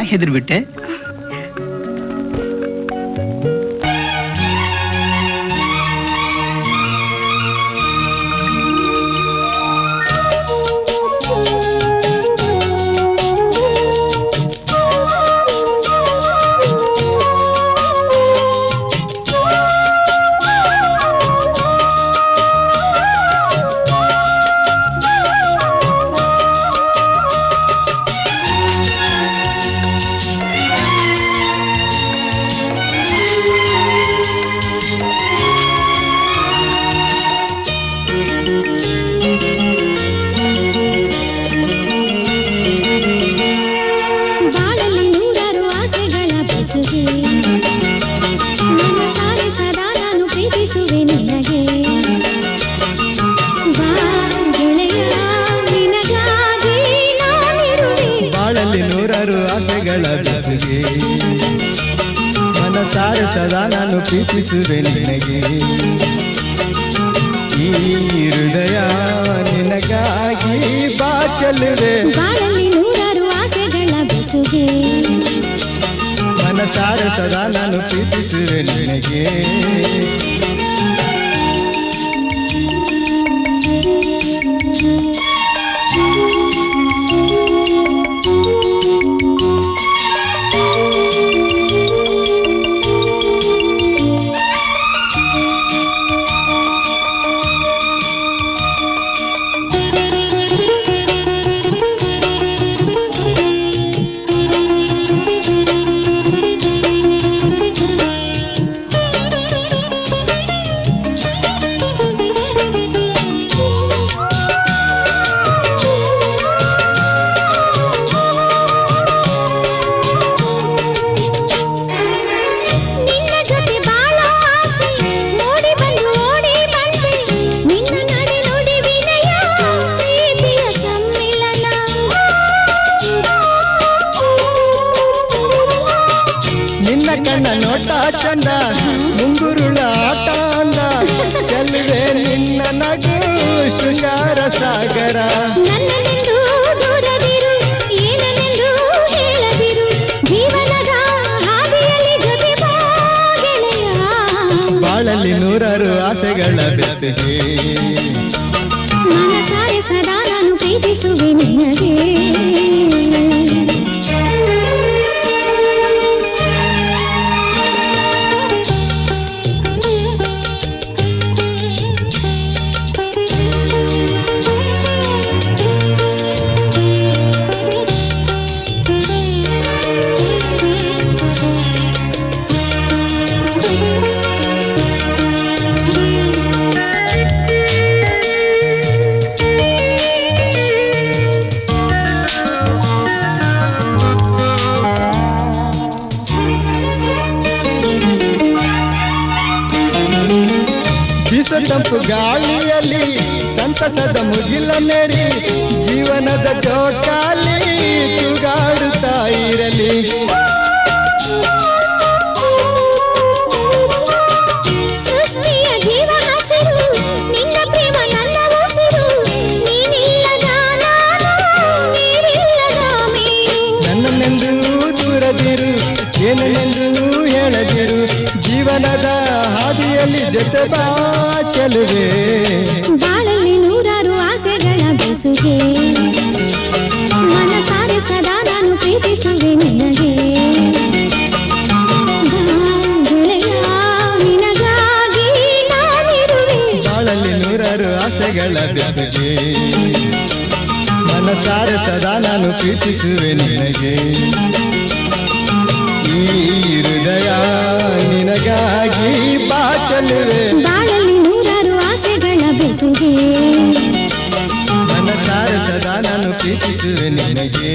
ಹೆದರ್ಬಿಟ್ಟೆ. ಮನಸಾರೆ ಸದಾ ನಾನು ಪ್ರೀತಿಸುವೆ ನಿನಗೆ. ಈ ಹೃದಯ ನಿನಗಾಗಿ ಬಾಚಲುವೆ. ಬಾಳಲ್ಲಿ ನೂರಾರು ಆಸೆಗಳ ಬೆಸುಗೆ. ಮನಸಾರೆ ಸದಾ ನಾನು ಪ್ರೀತಿಸುವೆ ನಿನಗೆ. ಕಣ್ಣ ನೋಟ ಚಂದ ಮುಂಗುರುಳ ಆಟ ಅಂದ ಚೆಲುವೆ ನಿನ್ನ ನಗು ಶೃಂಗಾರ ಸಾಗರ. ನನ್ನನೆಂದು ದೂರದಿರು ಏನನೆಂದು ಹೇಳದಿರು ಜೀವನದ ಹಾದಿಯಲ್ಲಿ ಜೊತೆ ಬಾ ಗೆಳೆಯ. ಬಾಳಲ್ಲಿ ನೂರಾರು ಆಸೆಗಳ ಬೆಸುಗೆ. ಮನಸಾರೆ ಸದಾ ನಾನು ಪ್ರೀತಿಸುವೆ ನಿನಗೆ. ತಂಪು ಗಾಳಿಯಲ್ಲಿ ಸಂತಸದ ಮುಗಿಲ ಮೇರಿ ಜೀವನದ ಜೋಕಾಲಿ ತೂಗಾಡುತ್ತಾ ಇರಲಿ. ಸೃಷ್ಟಿಯ ಜೀವ ಹಸಿರು ನಿನ್ನ ಪ್ರೇಮ ನನ್ನ ಉಸಿರು ನೀನಿಲ್ಲದ ನಾನು ನೀರಿಲ್ಲದ ಮೀನು. ನನ್ನನೆಂದು ದೂರದಿರು ಏನೆಂದು ಹೇಳದಿರು ಜೀವನದ ಹಾದಿಯಲ್ಲಿ ಜೊತೆ ಬಾ ಚೆಲುವೆ. ಬಾಳಲ್ಲಿ ನೂರಾರು ಆಸೆಗಳ ಬೆಸುಗೆ. ಮನಸಾರೆ ಸದಾ ನಾನು ಪ್ರೀತಿಸುವೆ ನಿನಗೆ. ಗೆಳೆಯ ನಿನಗಾಗಿ ನಾನಿರುವೆ. ಬಾಳಲ್ಲಿ ನೂರಾರು ಆಸೆಗಳ ಬೆಸುಗೆ. ಮನಸಾರೆ ಸದಾ ನಾನು ಪ್ರೀತಿಸುವೆ ನಿನಗೆ. ಈ ಹೃದಯ ನಿನಗಾಗಿ ಬಾಚಲುವೆ. ಬಾಳಲ್ಲಿ ನೂರಾರು ಆಸೆಗಳ ಬೆಸುಗೆ. ಮನಸಾರೆ ಸದಾ ನಾನು ಪ್ರೀತಿಸುವೆ ನಿನಗೆ.